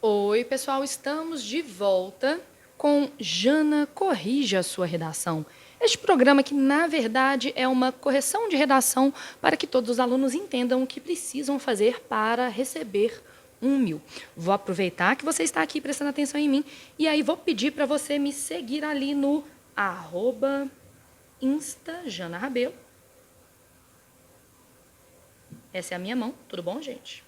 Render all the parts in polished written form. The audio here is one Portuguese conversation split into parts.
Oi, pessoal, estamos de volta com Jana Corrija a Sua Redação. Este programa que, na verdade, é uma correção de redação para que todos os alunos entendam o que precisam fazer para receber 1.000. Vou aproveitar que você está aqui prestando atenção em mim e aí vou pedir para você me seguir ali no @InstaJanaRabelo. Essa é a minha mão, tudo bom, gente?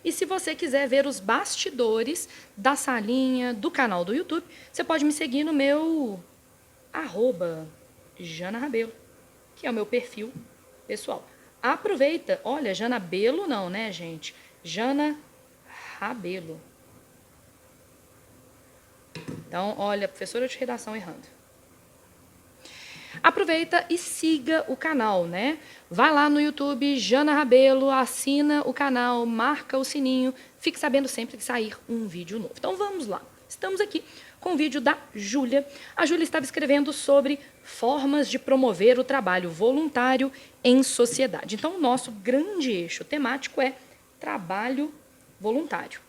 E se você quiser ver os bastidores da salinha do canal do YouTube, você pode me seguir no meu @JanaRabelo, que é o meu perfil pessoal. Aproveita, olha, Janabelo não, né, gente? Jana Rabelo. Então, olha, professora de redação errando. Aproveita e siga o canal, né? Vai lá no YouTube, Jana Rabelo, assina o canal, marca o sininho, fique sabendo sempre que sair um vídeo novo. Então vamos lá. Estamos aqui com o vídeo da Júlia. A Júlia estava escrevendo sobre formas de promover o trabalho voluntário em sociedade. Então o nosso grande eixo temático é trabalho voluntário.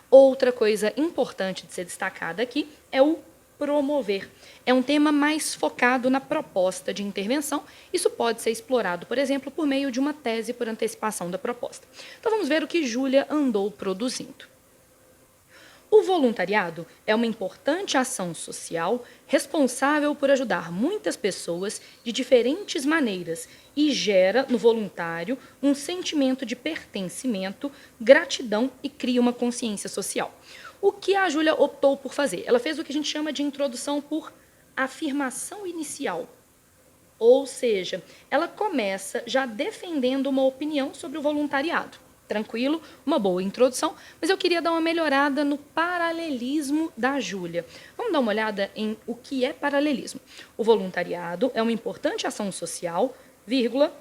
Outra coisa importante de ser destacada aqui é o promover. É um tema mais focado na proposta de intervenção. Isso pode ser explorado, por exemplo, por meio de uma tese por antecipação da proposta. Então vamos ver o que Júlia andou produzindo. O voluntariado é uma importante ação social responsável por ajudar muitas pessoas de diferentes maneiras e gera no voluntário um sentimento de pertencimento, gratidão e cria uma consciência social. O que a Júlia optou por fazer? Ela fez o que a gente chama de introdução por afirmação inicial. Ou seja, ela começa já defendendo uma opinião sobre o voluntariado. Tranquilo, uma boa introdução, mas eu queria dar uma melhorada no paralelismo da Júlia. Vamos dar uma olhada em o que é paralelismo. O voluntariado é uma importante ação social, vírgula,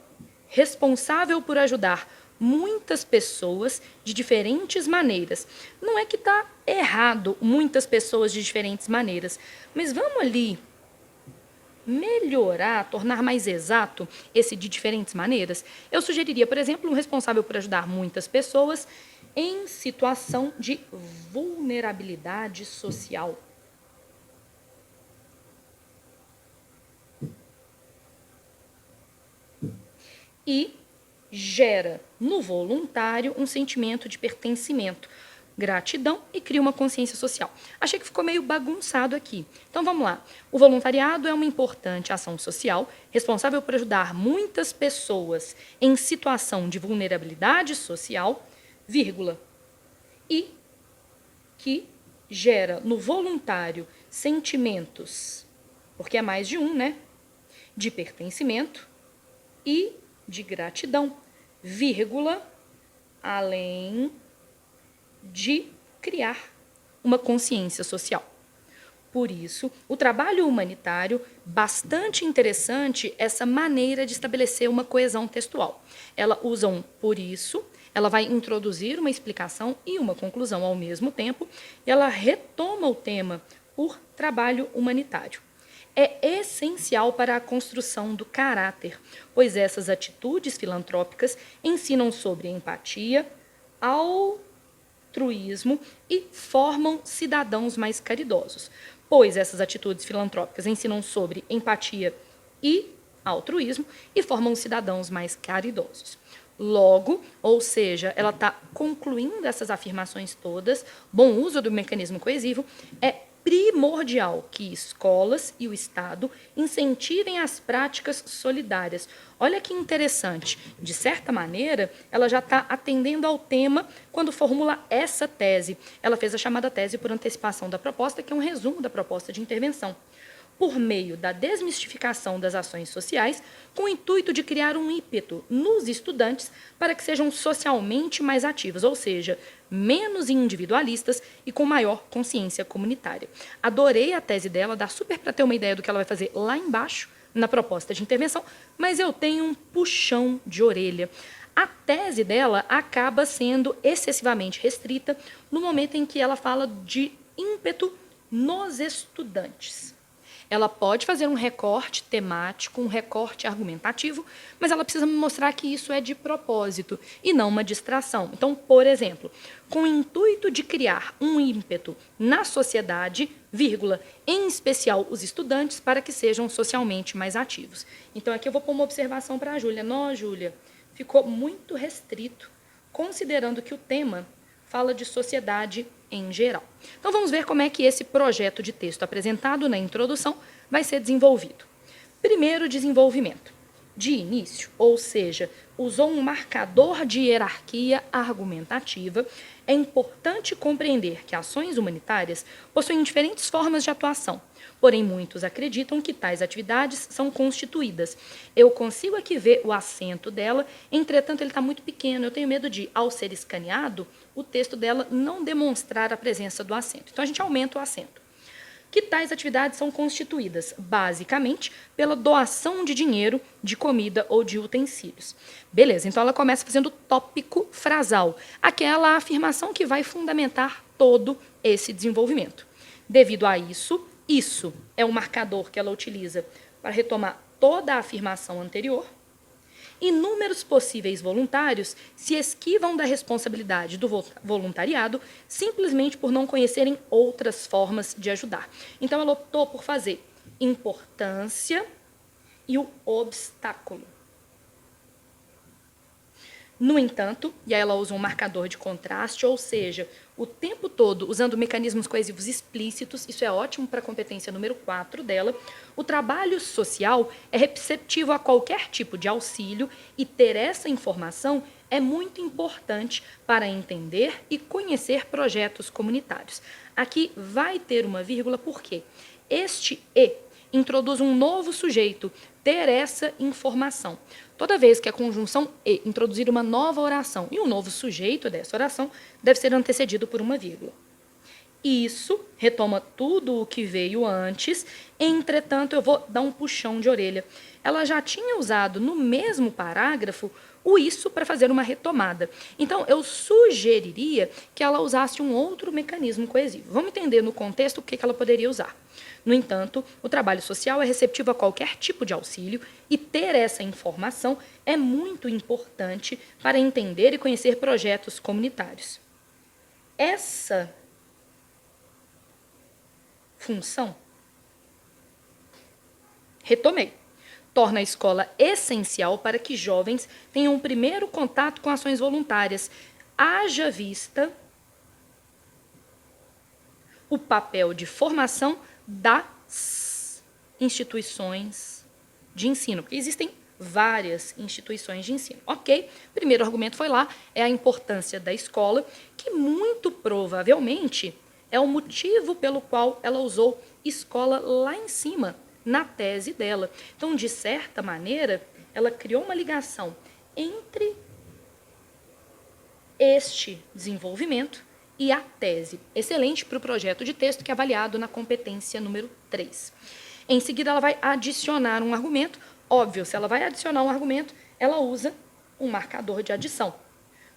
responsável por ajudar muitas pessoas de diferentes maneiras. Não é que está errado muitas pessoas de diferentes maneiras, mas vamos ali melhorar, tornar mais exato esse de diferentes maneiras, eu sugeriria, por exemplo, um responsável por ajudar muitas pessoas em situação de vulnerabilidade social. E gera no voluntário um sentimento de pertencimento, gratidão e cria uma consciência social. Achei que ficou meio bagunçado aqui. Então vamos lá. O voluntariado é uma importante ação social responsável por ajudar muitas pessoas em situação de vulnerabilidade social, vírgula, e que gera no voluntário sentimentos, porque é mais de um, né? De pertencimento e de gratidão, vírgula, além de criar uma consciência social. Por isso, o trabalho humanitário, bastante interessante essa maneira de estabelecer uma coesão textual. Ela usa um por isso, ela vai introduzir uma explicação e uma conclusão ao mesmo tempo, e ela retoma o tema por trabalho humanitário. É essencial para a construção do caráter, pois essas atitudes filantrópicas ensinam sobre empatia, altruísmo e formam cidadãos mais caridosos, pois essas atitudes filantrópicas ensinam sobre empatia e altruísmo e formam cidadãos mais caridosos. Logo, ou seja, ela está concluindo essas afirmações todas, bom uso do mecanismo coesivo, é primordial que escolas e o Estado incentivem as práticas solidárias. Olha que interessante, de certa maneira, ela já está atendendo ao tema quando formula essa tese. Ela fez a chamada tese por antecipação da proposta, que é um resumo da proposta de intervenção, por meio da desmistificação das ações sociais, com o intuito de criar um ímpeto nos estudantes para que sejam socialmente mais ativos, ou seja, menos individualistas e com maior consciência comunitária. Adorei a tese dela, dá super para ter uma ideia do que ela vai fazer lá embaixo, na proposta de intervenção, mas eu tenho um puxão de orelha. A tese dela acaba sendo excessivamente restrita no momento em que ela fala de ímpeto nos estudantes. Ela pode fazer um recorte temático, um recorte argumentativo, mas ela precisa me mostrar que isso é de propósito e não uma distração. Então, por exemplo, com o intuito de criar um ímpeto na sociedade, vírgula, em especial os estudantes, para que sejam socialmente mais ativos. Então, aqui eu vou pôr uma observação para a Júlia. Não, Júlia, ficou muito restrito, considerando que o tema fala de sociedade em geral. Então, vamos ver como é que esse projeto de texto apresentado na introdução vai ser desenvolvido. Primeiro desenvolvimento. De início, ou seja, usou um marcador de hierarquia argumentativa, é importante compreender que ações humanitárias possuem diferentes formas de atuação, porém muitos acreditam que tais atividades são constituídas. Eu consigo aqui ver o acento dela, entretanto ele está muito pequeno, eu tenho medo de, ao ser escaneado, o texto dela não demonstrar a presença do acento. Então a gente aumenta o acento. Que tais atividades são constituídas, basicamente, pela doação de dinheiro, de comida ou de utensílios. Beleza, então ela começa fazendo tópico frasal, aquela afirmação que vai fundamentar todo esse desenvolvimento. Devido a isso, isso é um marcador que ela utiliza para retomar toda a afirmação anterior. Inúmeros possíveis voluntários se esquivam da responsabilidade do voluntariado simplesmente por não conhecerem outras formas de ajudar. Então, ela optou por fazer importância e o obstáculo. No entanto, e aí ela usa um marcador de contraste, ou seja, o tempo todo usando mecanismos coesivos explícitos, isso é ótimo para a competência número 4 dela, o trabalho social é receptivo a qualquer tipo de auxílio e ter essa informação é muito importante para entender e conhecer projetos comunitários. Aqui vai ter uma vírgula porque este "e" introduz um novo sujeito, ter essa informação. Toda vez que a conjunção "e" introduzir uma nova oração e um novo sujeito dessa oração, deve ser antecedido por uma vírgula. Isso retoma tudo o que veio antes, entretanto, eu vou dar um puxão de orelha. Ela já tinha usado no mesmo parágrafo o isso para fazer uma retomada. Então, eu sugeriria que ela usasse um outro mecanismo coesivo. Vamos entender no contexto o que ela poderia usar. No entanto, o trabalho social é receptivo a qualquer tipo de auxílio e ter essa informação é muito importante para entender e conhecer projetos comunitários. Essa função, retomei, torna a escola essencial para que jovens tenham um primeiro contato com ações voluntárias, haja vista o papel de formação das instituições de ensino, porque existem várias instituições de ensino. Ok, primeiro argumento foi lá, é a importância da escola, que muito provavelmente é o motivo pelo qual ela usou escola lá em cima, na tese dela. Então, de certa maneira, ela criou uma ligação entre este desenvolvimento e a tese. Excelente para o projeto de texto que é avaliado na competência número 3. Em seguida, ela vai adicionar um argumento. Óbvio, se ela vai adicionar um argumento, ela usa um marcador de adição.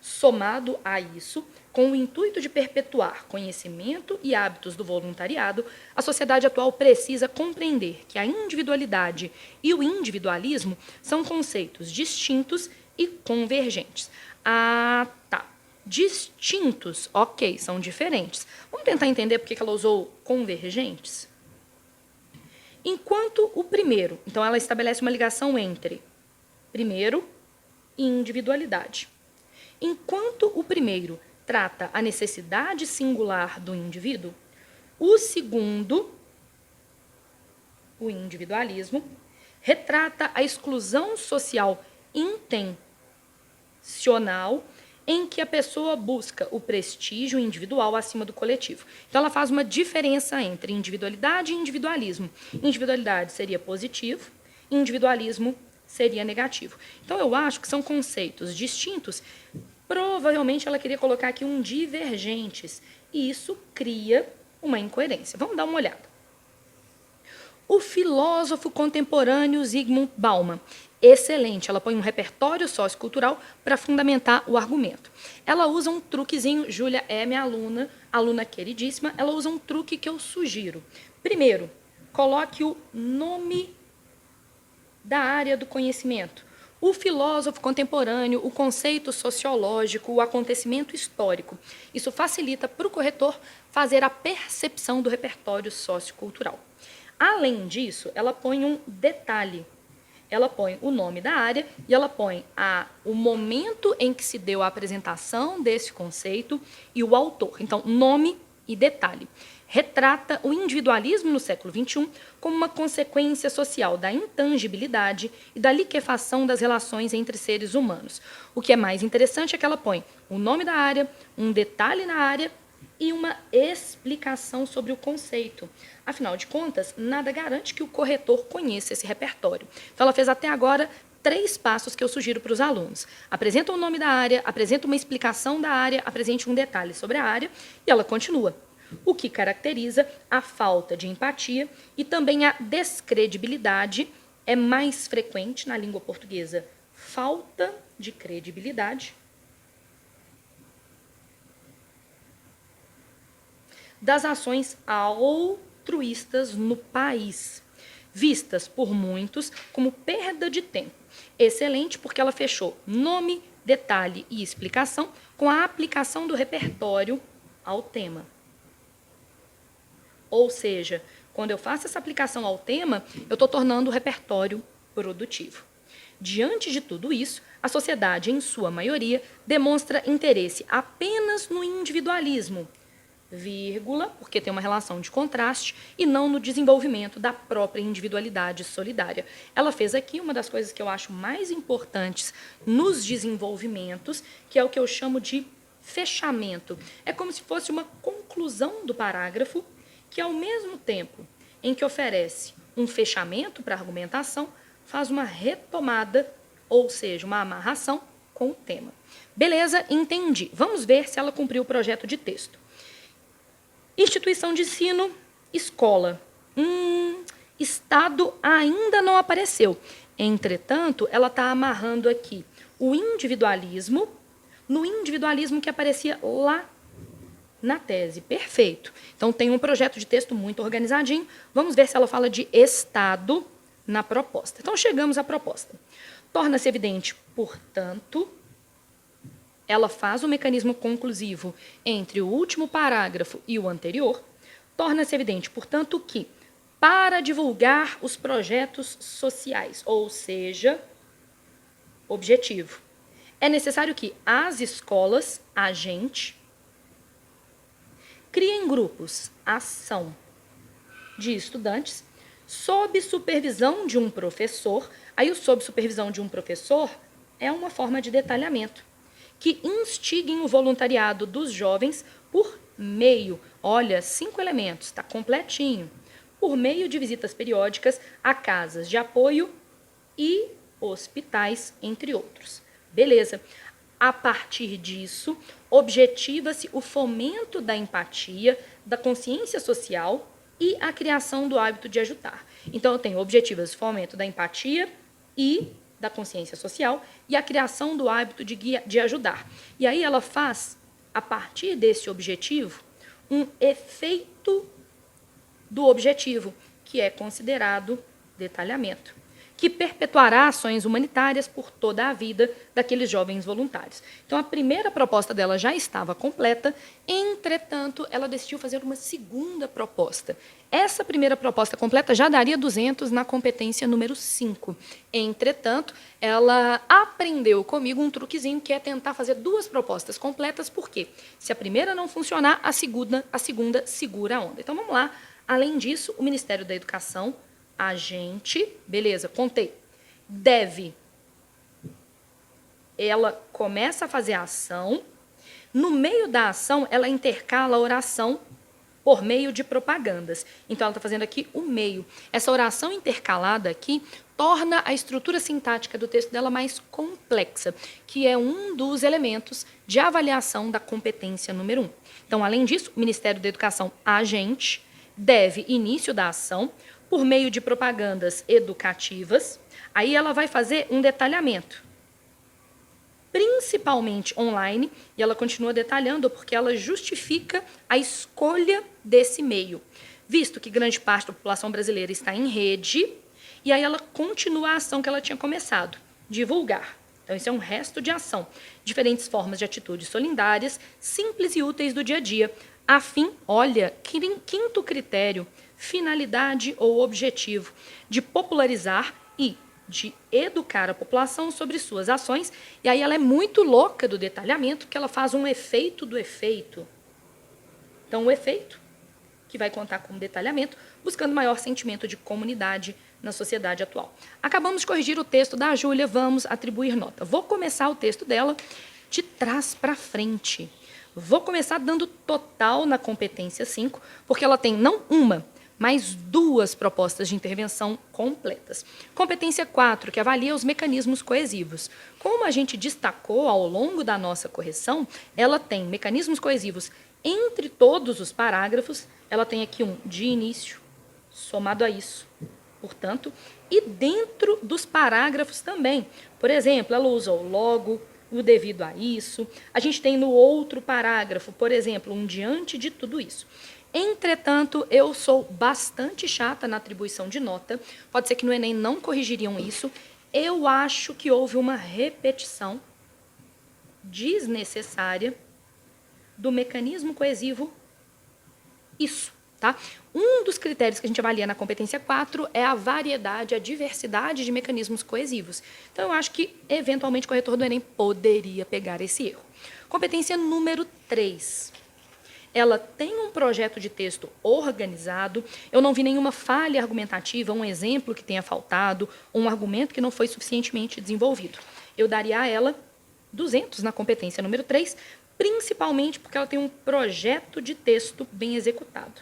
Somado a isso, com o intuito de perpetuar conhecimento e hábitos do voluntariado, a sociedade atual precisa compreender que a individualidade e o individualismo são conceitos distintos e convergentes. Ah, tá. Distintos, ok, são diferentes. Vamos tentar entender por que ela usou convergentes? Enquanto o primeiro, então ela estabelece uma ligação entre primeiro e individualidade. Enquanto o primeiro trata a necessidade singular do indivíduo, o segundo, o individualismo, retrata a exclusão social intencional em que a pessoa busca o prestígio individual acima do coletivo. Então, ela faz uma diferença entre individualidade e individualismo. Individualidade seria positivo, individualismo seria negativo. Então, eu acho que são conceitos distintos. Provavelmente, ela queria colocar aqui um divergentes, e isso cria uma incoerência. Vamos dar uma olhada. O filósofo contemporâneo Zygmunt Bauman. Excelente, ela põe um repertório sociocultural para fundamentar o argumento. Ela usa um truquezinho, Júlia é minha aluna queridíssima, ela usa um truque que eu sugiro. Primeiro, coloque o nome da área do conhecimento. O filósofo contemporâneo, o conceito sociológico, o acontecimento histórico. Isso facilita para o corretor fazer a percepção do repertório sociocultural. Além disso, ela põe um detalhe. Ela põe o nome da área e ela põe o momento em que se deu a apresentação desse conceito e o autor. Então, nome e detalhe. Retrata o individualismo no século XXI como uma consequência social da intangibilidade e da liquefação das relações entre seres humanos. O que é mais interessante é que ela põe o nome da área, um detalhe na área e uma explicação sobre o conceito. Afinal de contas, nada garante que o corretor conheça esse repertório. Então, ela fez até agora 3 passos que eu sugiro para os alunos. Apresenta o nome da área, apresenta uma explicação da área, apresente um detalhe sobre a área e ela continua. O que caracteriza a falta de empatia e também a descredibilidade é mais frequente na língua portuguesa. Falta de credibilidade das ações altruístas no país, vistas por muitos como perda de tempo. Excelente, porque ela fechou nome, detalhe e explicação com a aplicação do repertório ao tema. Ou seja, quando eu faço essa aplicação ao tema, eu estou tornando o repertório produtivo. Diante de tudo isso, a sociedade, em sua maioria, demonstra interesse apenas no individualismo, vírgula, porque tem uma relação de contraste, e não no desenvolvimento da própria individualidade solidária. Ela fez aqui uma das coisas que eu acho mais importantes nos desenvolvimentos, que é o que eu chamo de fechamento. É como se fosse uma conclusão do parágrafo, que ao mesmo tempo em que oferece um fechamento para a argumentação, faz uma retomada, ou seja, uma amarração com o tema. Beleza, entendi. Vamos ver se ela cumpriu o projeto de texto. Instituição de ensino, escola. Estado ainda não apareceu. Entretanto, ela está amarrando aqui o individualismo no individualismo que aparecia lá na tese. Perfeito. Então, tem um projeto de texto muito organizadinho. Vamos ver se ela fala de Estado na proposta. Então, chegamos à proposta. Torna-se evidente, portanto, ela faz o mecanismo conclusivo entre o último parágrafo e o anterior. Torna-se evidente, portanto, que para divulgar os projetos sociais, ou seja, objetivo, é necessário que as escolas, criem grupos, ação, de estudantes, sob supervisão de um professor. Aí o sob supervisão de um professor é uma forma de detalhamento, que instiguem o voluntariado dos jovens por meio, olha, 5 elementos, está completinho, por meio de visitas periódicas a casas de apoio e hospitais, entre outros. Beleza. A partir disso, objetiva-se o fomento da empatia, da consciência social e a criação do hábito de ajudar. Então, eu tenho objetivas: fomento da empatia e da consciência social e a criação do hábito de ajudar. E aí ela faz, a partir desse objetivo, um efeito do objetivo, que é considerado detalhamento, que perpetuará ações humanitárias por toda a vida daqueles jovens voluntários. Então, a primeira proposta dela já estava completa, entretanto, ela decidiu fazer uma segunda proposta. Essa primeira proposta completa já daria 200 na competência número 5. Entretanto, ela aprendeu comigo um truquezinho, que é tentar fazer 2 propostas completas, porque se a primeira não funcionar, a segunda segura a onda. Então, vamos lá. Além disso, o Ministério da Educação, beleza, contei, deve, ela começa a fazer a ação, no meio da ação, ela intercala a oração por meio de propagandas. Então, ela está fazendo aqui o meio. Essa oração intercalada aqui torna a estrutura sintática do texto dela mais complexa, que é um dos elementos de avaliação da competência número 1. Então, além disso, o Ministério da Educação, deve, início da ação, por meio de propagandas educativas. Aí ela vai fazer um detalhamento, principalmente online, e ela continua detalhando porque ela justifica a escolha desse meio, visto que grande parte da população brasileira está em rede, e aí ela continua a ação que ela tinha começado, divulgar. Então, isso é um resto de ação. Diferentes formas de atitudes solidárias, simples e úteis do dia a dia. A fim, olha, quinto critério, finalidade ou objetivo, de popularizar e de educar a população sobre suas ações. E aí ela é muito louca do detalhamento, que ela faz um efeito do efeito. Então, o efeito, que vai contar com detalhamento, buscando maior sentimento de comunidade na sociedade atual. Acabamos de corrigir o texto da Júlia, vamos atribuir nota. Vou começar o texto dela de trás para frente. Vou começar dando total na competência 5, porque ela tem não uma, mas 2 propostas de intervenção completas. Competência 4, que avalia os mecanismos coesivos. Como a gente destacou ao longo da nossa correção, ela tem mecanismos coesivos entre todos os parágrafos, ela tem aqui um de início, somado a isso, portanto, e dentro dos parágrafos também. Por exemplo, ela usa o logo, o devido a isso. A gente tem no outro parágrafo, por exemplo, um diante de tudo isso. Entretanto, eu sou bastante chata na atribuição de nota. Pode ser que no Enem não corrigiriam isso. Eu acho que houve uma repetição desnecessária do mecanismo coesivo isso, tá? Um dos critérios que a gente avalia na competência 4 é a variedade, a diversidade de mecanismos coesivos. Então, eu acho que, eventualmente, o corretor do Enem poderia pegar esse erro. Competência número 3. Ela tem um projeto de texto organizado, eu não vi nenhuma falha argumentativa, um exemplo que tenha faltado, um argumento que não foi suficientemente desenvolvido. Eu daria a ela 200 na competência número 3, principalmente porque ela tem um projeto de texto bem executado.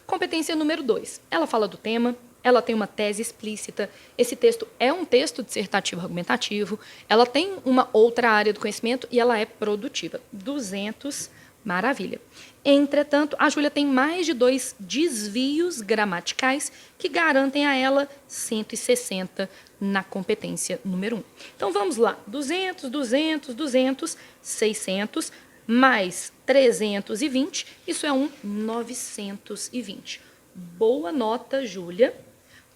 Competência número 2. Ela fala do tema, ela tem uma tese explícita, esse texto é um texto dissertativo argumentativo, ela tem uma outra área do conhecimento e ela é produtiva. 200, maravilha. Entretanto, a Júlia tem mais de 2 desvios gramaticais que garantem a ela 160 na competência número 1. Então, vamos lá. 200, 200, 200, 600, mais 320, isso é um 920. Boa nota, Júlia.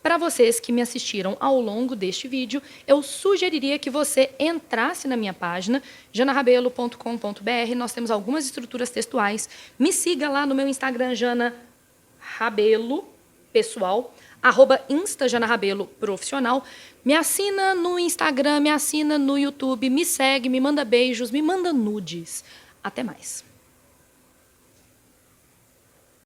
Para vocês que me assistiram ao longo deste vídeo, eu sugeriria que você entrasse na minha página, janarabelo.com.br. Nós temos algumas estruturas textuais. Me siga lá no meu Instagram, Jana Rabelo, pessoal, @instajanarabelo profissional. Me assina no Instagram, me assina no YouTube, me segue, me manda beijos, me manda nudes. Até mais.